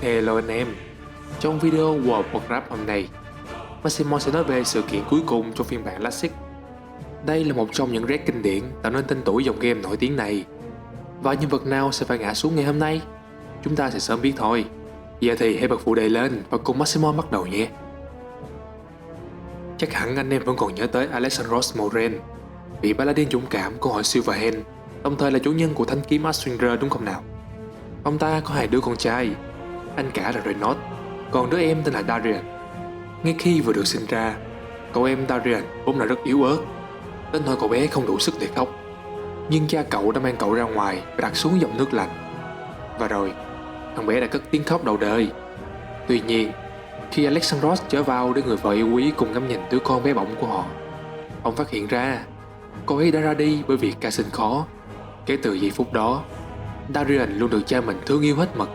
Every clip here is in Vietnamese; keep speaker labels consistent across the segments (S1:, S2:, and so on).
S1: Hello anh em. Trong video World of Warcraft hôm nay, Maximo sẽ nói về sự kiện cuối cùng trong phiên bản Classic. Đây là một trong những raid kinh điển tạo nên tên tuổi dòng game nổi tiếng này. Và nhân vật nào sẽ phải ngã xuống ngày hôm nay? Chúng ta sẽ sớm biết thôi. Giờ thì hãy bật phụ đề lên và cùng Maximo bắt đầu nhé. Chắc hẳn anh em vẫn còn nhớ tới Alexandros Moraine, vị paladin dũng cảm của hội Silverhand, đồng thời là chủ nhân của thanh kiếm Ashwinder đúng không nào? Ông ta có hai đứa con trai, anh cả là Reynot, còn đứa em tên là Darian. Ngay khi vừa được sinh ra, cậu em Darian vốn là rất yếu ớt, đến nỗi cậu bé không đủ sức để khóc. Nhưng cha cậu đã mang cậu ra ngoài và đặt xuống dòng nước lạnh. Và rồi, thằng bé đã cất tiếng khóc đầu đời. Tuy nhiên, khi Alexandros trở vào để người vợ yêu quý cùng ngắm nhìn đứa con bé bỏng của họ, ông phát hiện ra cô ấy đã ra đi bởi vì ca sinh khó. Kể từ giây phút đó, Darian luôn được cha mình thương yêu hết mực,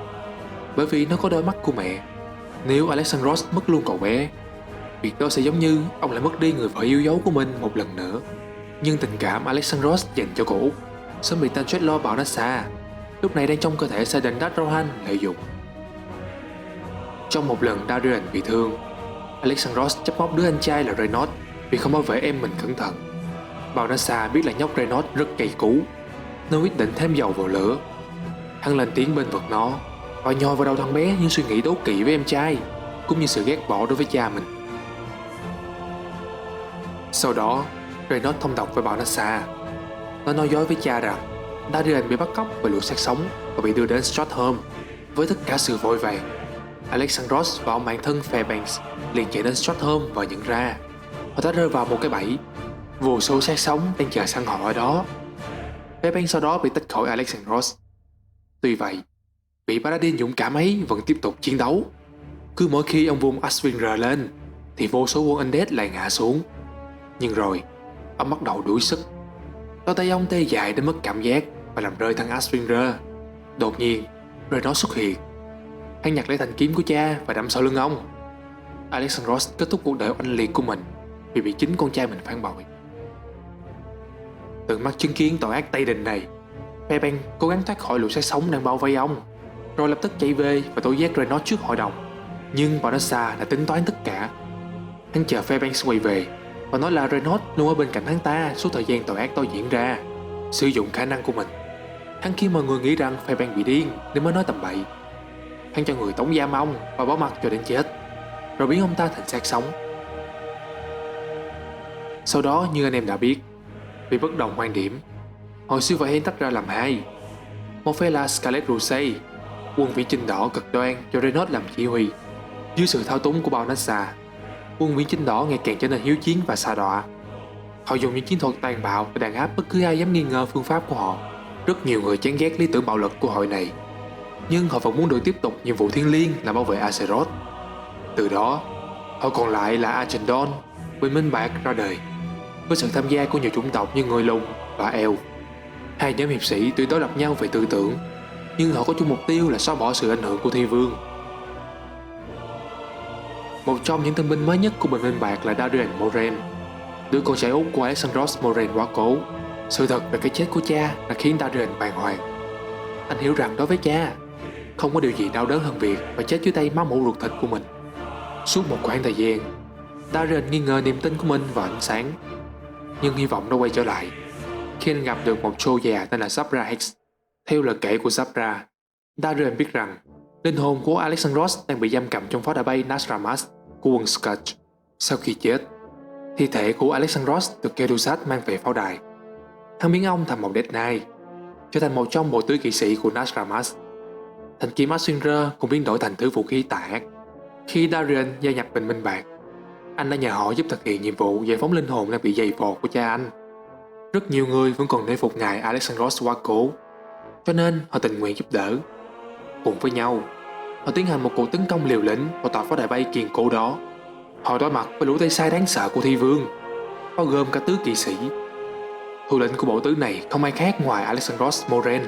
S1: bởi vì nó có đôi mắt của mẹ. Nếu Alexandros mất luôn cậu bé, việc đó sẽ giống như ông lại mất đi người vợ yêu dấu của mình một lần nữa. Nhưng tình cảm Alexandros dành cho cô Út sớm bị tên Dreadlord Balnassa, lúc này đang trong cơ thể Saidan Rohan lợi dụng. Trong một lần Darian bị thương, Alexandros trách móc đứa anh trai là Reynot vì không bảo vệ em mình cẩn thận. Balnassa biết là nhóc Reynot rất cay cú, nên quyết định thêm dầu vào lửa. Hắn lên tiếng bên vực nó và nhoi vào đầu thằng bé những suy nghĩ đố kỵ với em trai, cũng như sự ghét bỏ đối với cha mình. Sau đó, Reynot thông đồng với Balnassa. Nó nói dối với cha rằng Darian bị bắt cóc và lột xác sống và bị đưa đến Stratholme. Với tất cả sự vội vàng, Alexandros và ông bạn thân Fairbanks liền chạy đến Stratholme và nhận ra họ đã rơi vào một cái bẫy. Vô số xác sống đang chờ săn họ ở đó. Fairbanks sau đó bị tách khỏi Alexandros. Tuy vậy, vị paladin dũng cảm ấy vẫn tiếp tục chiến đấu. Cứ mỗi khi ông vung Ashwinder lên thì vô số quân undead lại ngã xuống. Nhưng rồi, ông bắt đầu đuối sức. Đôi tay ông tê dại đến mất cảm giác và làm rơi thằng Ashwinder. Đột nhiên, Reynot xuất hiện. Hắn nhặt lấy thanh kiếm của cha và đâm sau lưng ông. Alexandros kết thúc cuộc đời oanh liệt của mình vì bị chính con trai mình phản bội. Tận mắt chứng kiến tội ác tây đình này, Fairbanks cố gắng thoát khỏi lũ xác sống đang bao vây ông, rồi lập tức chạy về và tố giác Reynot trước hội đồng. Nhưng Balnassa đã tính toán tất cả. Hắn chờ Fairbanks quay về và nói là Reynot luôn ở bên cạnh hắn ta suốt thời gian tội ác đó diễn ra, sử dụng khả năng của mình. Hắn khiến mọi người nghĩ rằng Fairbanks bị điên nên mới nói tầm bậy. Hắn cho người tống giam ông và bỏ mặc cho đến chết, rồi biến ông ta thành xác sống. Sau đó, như anh em đã biết, vì bất đồng quan điểm, hội Silverhand tách ra làm hai. Một phe là Scarlet Crusade, quân viễn chinh đỏ cực đoan cho Reynot làm chỉ huy. Dưới sự thao túng của Balnassa, quân viễn chinh đỏ ngày càng trở nên hiếu chiến và xa đọa. Họ dùng những chiến thuật tàn bạo để đàn áp bất cứ ai dám nghi ngờ phương pháp của họ. Rất nhiều người chán ghét lý tưởng bạo lực của hội này, nhưng họ vẫn muốn được tiếp tục nhiệm vụ thiêng liêng là bảo vệ Azeroth. Từ đó, họ còn lại là Archandon, Bình Minh Bạc ra đời, với sự tham gia của nhiều chủng tộc như người lùn và elf. Hai nhóm hiệp sĩ tuy đối lập nhau về tư tưởng, nhưng họ có chung mục tiêu là xóa bỏ sự ảnh hưởng của Thi Vương. Một trong những tân binh mới nhất của Bình Minh Bạc là Darian Moraine, đứa con trai út của Alexandros Moraine quá cố. Sự thật về cái chết của cha đã khiến Darian bàng hoàng. Anh hiểu rằng đối với cha, không có điều gì đau đớn hơn việc phải chết dưới tay máu mủ ruột thịt của mình. Suốt một khoảng thời gian, Darian nghi ngờ niềm tin của mình vào ánh sáng, nhưng hy vọng đã quay trở lại khi anh gặp được một trô già tên là Zabra Hex. Theo lời kể của Zabra, Darian biết rằng linh hồn của Alexandros đang bị giam cầm trong pháo đài bay Nasramas của quân Scourge. Sau khi chết, thi thể của Alexandros được Kedusat mang về pháo đài. Hắn biến ông thành một Death Knight, trở thành một trong bộ tứ kỵ sĩ của Nasramas. Thanh kiếm Ashwinder cũng biến đổi thành thứ vũ khí tà ác. Khi Darian gia nhập Bình Minh Bạc, anh đã nhờ họ giúp thực hiện nhiệm vụ giải phóng linh hồn đang bị dày vò của cha anh. Rất nhiều người vẫn còn nể phục ngài Alexandros quá cố, cho nên họ tình nguyện giúp đỡ. Cùng với nhau, họ tiến hành một cuộc tấn công liều lĩnh vào tòa pháo đài bay kiên cố đó. Họ đối mặt với lũ tay sai đáng sợ của Thi Vương, bao gồm cả tứ kỵ sĩ. Thủ lĩnh của bộ tứ này không ai khác ngoài Alexandros Moraine.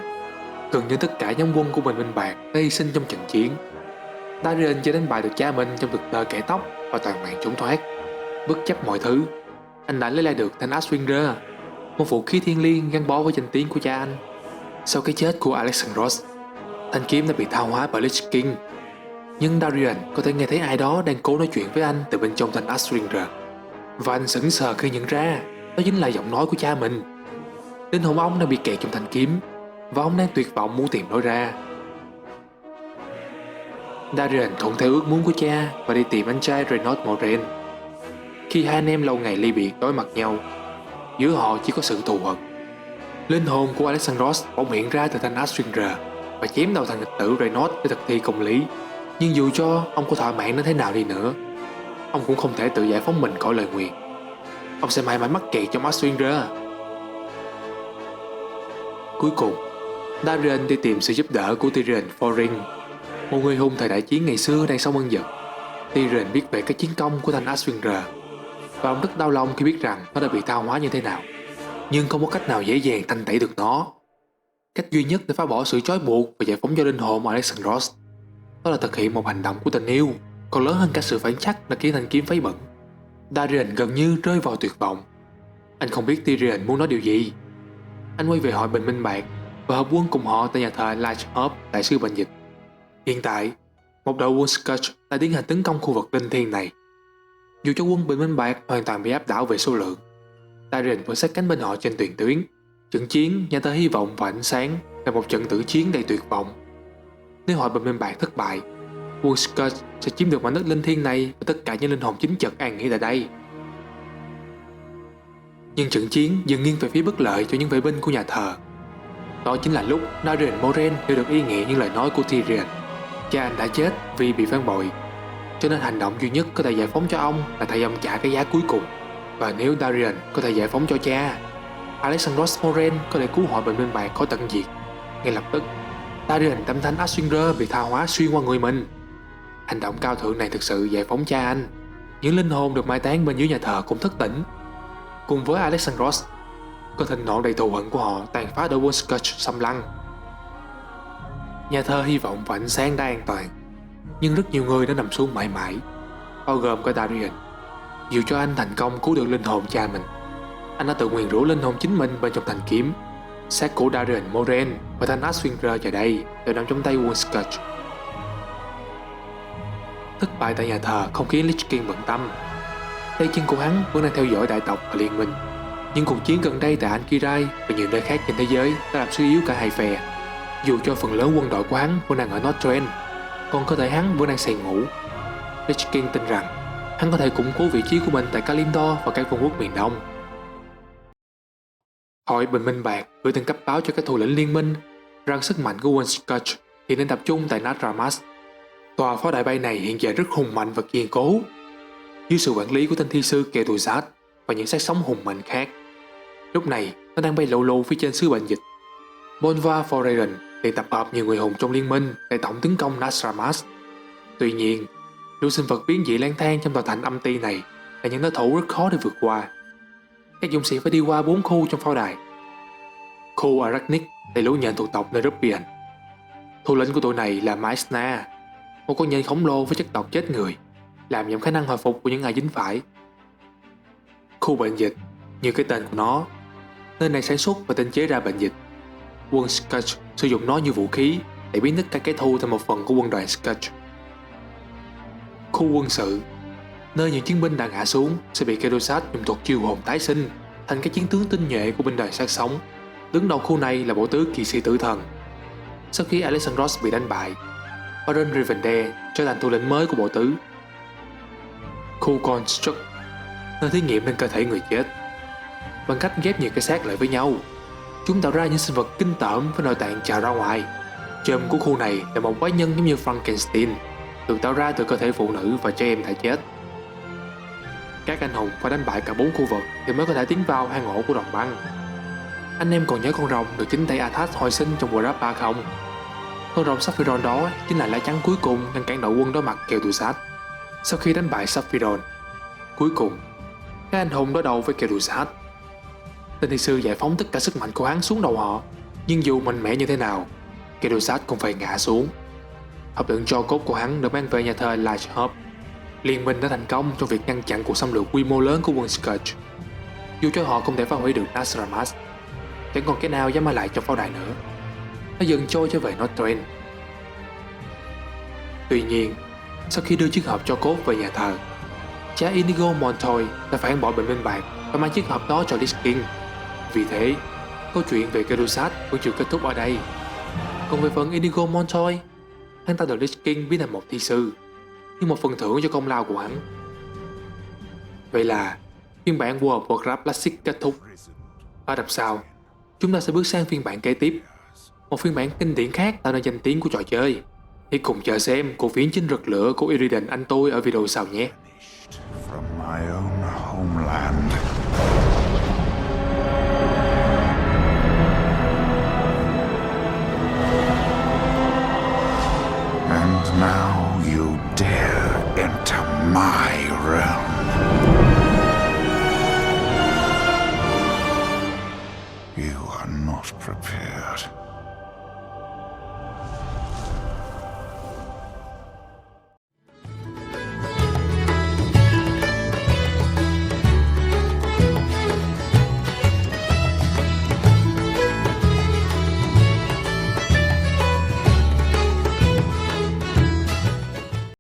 S1: Gần như tất cả nhóm quân của Bình Minh Bạc đã hy sinh trong trận chiến. Darian cho đánh bại được cha mình trong thực tơ kẻ tóc và toàn mạng trốn thoát. Bất chấp mọi thứ, anh đã lấy lại được thanh Ashwinder, một vũ khí thiêng liêng gắn bó với danh tiếng của cha anh. Sau cái chết của Alexandros, thanh kiếm đã bị tha hóa bởi Lich King. Nhưng Darian có thể nghe thấy ai đó đang cố nói chuyện với anh từ bên trong thanh Ashringer. Và anh sững sờ khi nhận ra đó chính là giọng nói của cha mình. Linh hồn ông đang bị kẹt trong thanh kiếm và ông đang tuyệt vọng muốn tìm lối ra. Darian thuận theo ước muốn của cha và đi tìm anh trai Reynolds Moraine. Khi hai anh em lâu ngày ly biệt đối mặt nhau, giữa họ chỉ có sự thù hận. Linh hồn của Alexandros bỗng hiện ra từ thanh Ashringer và chém đầu thằng nghịch tử Reynolds để thực thi công lý. Nhưng dù cho ông có thỏa mãn đến thế nào đi nữa, ông cũng không thể tự giải phóng mình khỏi lời nguyền. Ông sẽ mãi mãi mắc kẹt trong Ashringer. Cuối cùng, Darian đi tìm sự giúp đỡ của Tyrion Foring, một người hùng thời đại chiến ngày xưa đang sống ân dật. Tyrion biết về các chiến công của thanh Ashringer và ông rất đau lòng khi biết rằng nó đã bị tha hóa như thế nào. Nhưng không có cách nào dễ dàng thanh tẩy được nó. Cách duy nhất để phá bỏ sự trói buộc và giải phóng cho linh hồn Alexandros đó là thực hiện một hành động của tình yêu còn lớn hơn cả sự phản chắc là khiến thanh kiếm phấy bẩn. Darian gần như rơi vào tuyệt vọng. Anh không biết Tyrion muốn nói điều gì. Anh quay về hỏi Bình Minh Bạc và hợp quân cùng họ tại nhà thờ Lighthope tại xứ Bệnh Dịch. Hiện tại, một đội quân Scourge đã tiến hành tấn công khu vực linh thiêng này. Dù cho quân Bình Minh Bạc hoàn toàn bị áp đảo về số lượng, Tyrion vẫn sát cánh bên họ trên tiền tuyến. Trận chiến nhà thờ hy vọng và ánh sáng là một trận tử chiến đầy tuyệt vọng. Nếu hội Bình Minh Bạc thất bại, quân Scourge sẽ chiếm được mảnh đất linh thiêng này và tất cả những linh hồn chính trực an nghỉ tại đây. Nhưng trận chiến dần nghiêng về phía bất lợi cho những vệ binh của nhà thờ. Đó chính là lúc Darian Moraine hiểu được ý nghĩa những lời nói của Tyrion. Cha anh đã chết vì bị phản bội, cho nên hành động duy nhất có thể giải phóng cho ông là thay ông trả cái giá cuối cùng. Và nếu Darian có thể giải phóng cho cha, Alexandros Moraine có thể cứu hội Bình Minh Bạc khỏi tận diệt. Ngay lập tức, Darian tâm thánh Ashringer bị tha hóa xuyên qua người mình. Hành động cao thượng này thực sự giải phóng cha anh. Những linh hồn được mai táng bên dưới nhà thờ cũng thức tỉnh. Cùng với Alexandros, cơn thịnh nộ đầy thù hận của họ tàn phá đội quân Scourge xâm lăng. Nhà thờ hy vọng và ánh sáng đã an toàn, nhưng rất nhiều người đã nằm xuống mãi mãi, bao gồm cả Darian. Dù cho anh thành công cứu được linh hồn cha mình, anh đã tự nguyền rủa linh hồn chính mình bên trong thanh kiếm. Xác của Darian Moraine và thanh Ashringer giờ đây đều nằm trong tay quân Scourge. Thất bại tại nhà thờ không khiến Lich King bận tâm. Tay chân của hắn vẫn đang theo dõi đại tộc và liên minh. Nhưng cuộc chiến gần đây tại Ankirai và nhiều nơi khác trên thế giới đã làm suy yếu cả hai phe. Dù cho phần lớn quân đội của hắn vẫn đang ở Northrend, còn cơ thể hắn vẫn đang say ngủ. Lich King tin rằng hắn có thể củng cố vị trí của mình tại Kalimdor và các vương quốc miền Đông. Hội Bình Minh Bạc gửi tin cấp báo cho các thủ lĩnh liên minh rằng sức mạnh của quân Scourge hiện đang tập trung tại Nadramas. Tòa pháo đài bay này hiện giờ rất hùng mạnh và kiên cố, dưới sự quản lý của tên thi sư Ketuzat và những xác sống hùng mạnh khác. Lúc này, nó đang bay lù lù phía trên xứ Bệnh Dịch. Bonva Foraden liền tập hợp nhiều người hùng trong liên minh để tổng tấn công Nadramas. Tuy nhiên, lũ sinh vật biến dị lang thang trong tòa thành âm ti này là những đối thủ rất khó để vượt qua. Các dũng sĩ phải đi qua 4 khu trong pháo đài. Khu Arachnic là lũ nhện thuộc tộc Nerubian. Thủ lĩnh của tụi này là Maesna, một con nhện khổng lồ với chất độc chết người, làm giảm khả năng hồi phục của những ai dính phải. Khu Bệnh Dịch, như cái tên của nó, nơi này sản xuất và tinh chế ra bệnh dịch. Quân Scourge sử dụng nó như vũ khí để biến tất cả kẻ thù thành một phần của quân đoàn Scourge. Khu quân sự, nơi những chiến binh đã ngã xuống sẽ bị Ketuzat dùng thuật chiêu hồn tái sinh thành các chiến tướng tinh nhuệ của binh đoàn sát sống. Đứng đầu khu này là bộ tứ kỵ sĩ tử thần. Sau khi Alexandros bị đánh bại, Baron Rivendell trở thành thủ lĩnh mới của bộ tứ. Khu Construct, nơi thí nghiệm lên cơ thể người chết. Bằng cách ghép nhiều cái xác lại với nhau, chúng tạo ra những sinh vật kinh tởm với nội tạng trào ra ngoài. Chùm của khu này là một quái nhân giống như Frankenstein, được tạo ra từ cơ thể phụ nữ và trẻ em đã chết. Các anh hùng phải đánh bại cả 4 khu vực thì mới có thể tiến vào hang ổ của đồng băng. Anh em còn nhớ con rồng được chính tay Arthas hồi sinh trong Warcraft 3 không? Con rồng Sapphirone đó chính là lá chắn cuối cùng ngăn cản đội quân đối mặt Ketuzat. Sau khi đánh bại Sapphirone, cuối cùng các anh hùng đối đầu với Ketuzat. Tên thi sư giải phóng tất cả sức mạnh của hắn xuống đầu họ, nhưng dù mạnh mẽ như thế nào, Ketuzat cũng phải ngã xuống. Hợp lượng tro cốt của hắn được mang về nhà thờ Lighthope. Liên minh đã thành công trong việc ngăn chặn cuộc xâm lược quy mô lớn của quân Scourge. Dù cho họ không thể phá hủy được Nadramas, chẳng còn cái nào dám ở lại trong pháo đài nữa. Nó dần trôi trở về Northrend. Tuy nhiên, Sau khi đưa chiếc hộp tro cốt về nhà thờ, cha Inigo Montoya đã phản bội bệnh minh bạc và mang chiếc hộp đó cho Lich King. Vì thế, câu chuyện về Gerusat vẫn chưa kết thúc ở đây. Còn về phần Inigo Montoya, hắn ta được Lich King biến thành một thi sư, như một phần thưởng cho công lao của hắn. Vậy là phiên bản World of Warcraft Classic kết thúc. Ở tập sau, chúng ta sẽ bước sang phiên bản kế tiếp, một phiên bản kinh điển khác tạo nên danh tiếng của trò chơi. Hãy cùng chờ xem cuộc viễn chinh rực lửa của Illidan anh tôi ở video sau nhé.
S2: From my own homeland. And now you dare enter my realm. You are not prepared.